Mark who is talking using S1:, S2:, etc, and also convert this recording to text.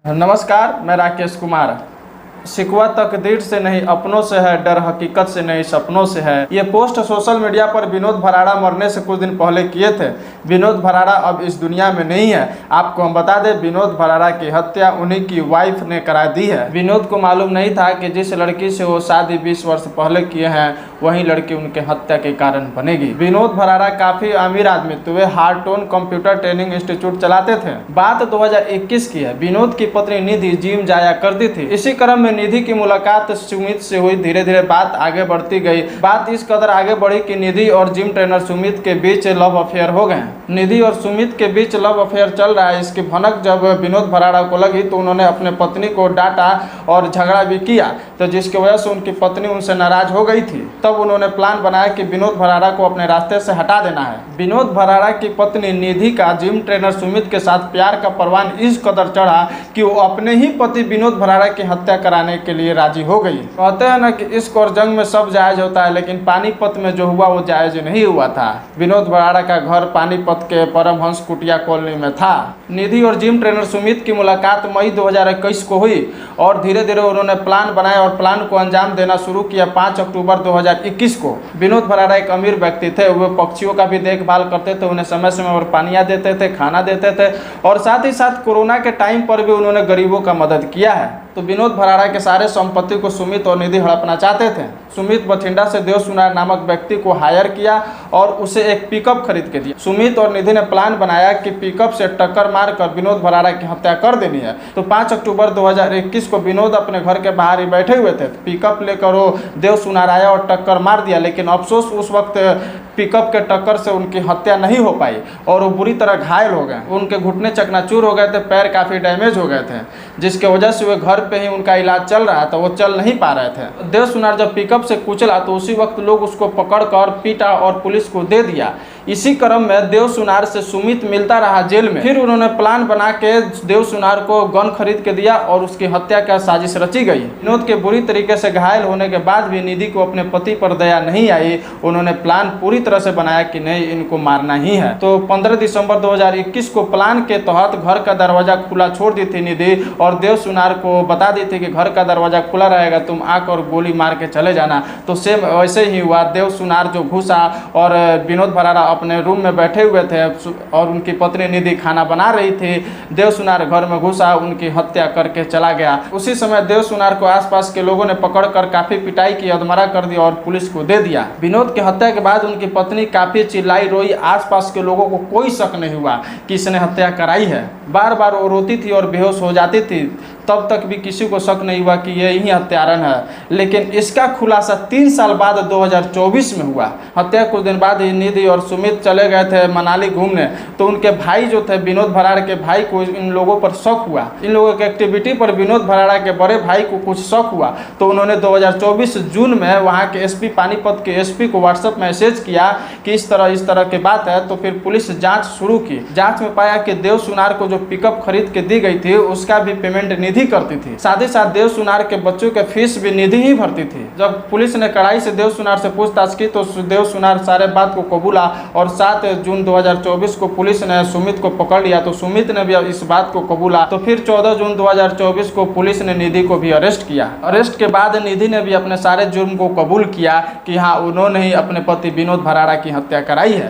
S1: नमस्कार, मैं राकेश कुमार। शिकवा तकदीर से नहीं अपनों से है, डर हकीकत से नहीं सपनों से है। ये पोस्ट सोशल मीडिया पर विनोद भराड़ा मरने से कुछ दिन पहले किए थे। विनोद भराड़ा अब इस दुनिया में नहीं है। आपको हम बता दें, विनोद भराड़ा की हत्या उन्हीं की वाइफ ने करा दी है। विनोद को मालूम नहीं था कि जिस लड़की से वो शादी 20 वर्ष पहले किए हैं, वही लड़की उनके हत्या के कारण बनेगी। विनोद भराड़ा काफी अमीर आदमी थे। वे हार्टोन कंप्यूटर ट्रेनिंग इंस्टीट्यूट चलाते थे। बात 2021 की है। विनोद की पत्नी निधि जिम जाया करती थी। इसी क्रम में निधि की मुलाकात सुमित से हुई। धीरे धीरे बात आगे बढ़ती गई। बात इस कदर आगे बढ़ी कि निधि और जिम ट्रेनर सुमित के बीच लव अफेयर हो गए। निधि और सुमित के बीच लव अफेयर चल रहा है, इसकी भनक जब विनोद भराड़ा को लगी तो उन्होंने अपने पत्नी को डांटा और झगड़ा भी किया, तो जिसकी वजह से उनकी पत्नी उनसे नाराज हो गई थी। तब उन्होंने प्लान बनाया कि विनोद भराड़ा को अपने रास्ते से हटा देना है। विनोद भराड़ा की पत्नी निधि का जिम ट्रेनर सुमित के साथ प्यार का परवान इस कदर चढ़ा कि वो अपने ही पति विनोद भराड़ा की हत्या कराने के लिए राजी हो गई। कहते हैं ना कि इश्क और जंग में सब जायज होता है, लेकिन पानीपत में जो हुआ वो जायज नहीं हुआ था। विनोद भराड़ा का घर पानीपत के परमहंस कुटिया कॉलोनी में था। निधि और जिम ट्रेनर सुमित की मुलाकात मई 2021 को हुई और धीरे धीरे उन्होंने प्लान बनाया और प्लान को अंजाम देना शुरू किया। 5 अक्टूबर 2021 को विनोद भराड़ा एक अमीर व्यक्ति थे। वे पक्षियों का भी देखभाल करते थे, उन्हें समय समय पर पानियाँ देते थे, खाना देते थे और साथ ही साथ कोरोना के टाइम पर भी उन्होंने गरीबों का मदद किया है। तो विनोद भराड़ा के सारे संपत्ति को सुमित और निधि हड़पना चाहते थे। सुमित बठिंडा से देव सुनार नामक व्यक्ति को हायर किया और उसे एक पिकअप खरीद के दिया। सुमित और निधि ने प्लान बनाया कि पिकअप से टक्कर मारकर विनोद भराड़ा की हत्या कर देनी है। तो 5 अक्टूबर 2021 को विनोद अपने घर के बाहर ही बैठे हुए थे। पिकअप लेकर वो देव सुनार आया और टक्कर मार दिया, लेकिन अफसोस उस वक्त पिकअप के टक्कर से उनकी हत्या नहीं हो पाई और वो बुरी तरह घायल हो गए। उनके घुटने चकनाचूर हो गए थे, पैर काफ़ी डैमेज हो गए थे, जिसके वजह से वे घर पे ही उनका इलाज चल रहा था, वो चल नहीं पा रहे थे। देव सुनार जब पिकअप से कुचला तो उसी वक्त लोग उसको पकड़कर पीटा और पुलिस को दे दिया। इसी क्रम में देव सुनार से सुमित मिलता रहा जेल में। फिर उन्होंने प्लान बना के देव सुनार को गन खरीद के दिया और उसकी हत्या का साजिश रची गई। विनोद के बुरी तरीके से घायल होने के बाद भी निधि को अपने पति पर दया नहीं आई। उन्होंने प्लान पूरी तरह से बनाया कि नहीं, इनको मारना ही है। तो 15 दिसंबर 2021 को प्लान के तहत घर का दरवाजा खुला छोड़ दी थी निधि और देव सुनार को बता दी थी कि घर का दरवाजा खुला रहेगा, तुम आकर गोली मार के चले जाना। तो सेम वैसे ही हुआ। देव सुनार जो घुसा और विनोद भराड़ा अपने रूम में बैठे हुए थे और उनकी पत्नी निधि खाना बना रही थी। देव सुनार घर में घुसा, उनकी हत्या करके चला गया। उसी समय देव सुनार को आसपास के लोगों ने पकड़कर काफी पिटाई की, अधमरा कर दिया और पुलिस को दे दिया। विनोद की हत्या के बाद उनकी पत्नी काफी चिल्लाई रोई। आसपास के लोगों को कोई शक नहीं हुआ कि इसने हत्या कराई है। बार बार वो रोती थी और बेहोश हो जाती थी, तब तक भी किसी को शक नहीं हुआ कि ये ही हत्यारन है। लेकिन इसका खुलासा 3 साल बाद 2024 में हुआ। हत्या कुछ दिन बाद ही निधि और सुमित चले गए थे मनाली घूमने, तो उनके भाई जो थे विनोद भराड़ा के भाई को इन लोगों पर शक हुआ। इन लोगों की एक्टिविटी पर विनोद भराड़ा के बड़े भाई को कुछ शक हुआ, तो उन्होंने 2024 जून में वहाँ के एसपी पानीपत के एसपी को व्हाट्सएप मैसेज किया कि इस तरह की बात है। तो फिर पुलिस जाँच शुरू की। जाँच में पाया कि देव सुनार को जो पिकअप खरीद के दी गई थी उसका भी पेमेंट निधि करती थी। साथ ही साथ देव सुनार के बच्चों के फीस भी निधि ही भरती थी। जब पुलिस ने कड़ाई से देव सुनार से पूछताछ की तो देव सुनार सारे बात को कबूला और 7 जून 2024 को पुलिस ने सुमित को पकड़ लिया। तो सुमित ने भी इस बात को कबूला। तो फिर 14 जून 2024 को पुलिस ने निधि को भी अरेस्ट किया। अरेस्ट के बाद निधि ने भी अपने सारे जुर्म को कबूल किया कि हाँ, उन्होंने ही अपने पति विनोद भराड़ा की हत्या कराई है।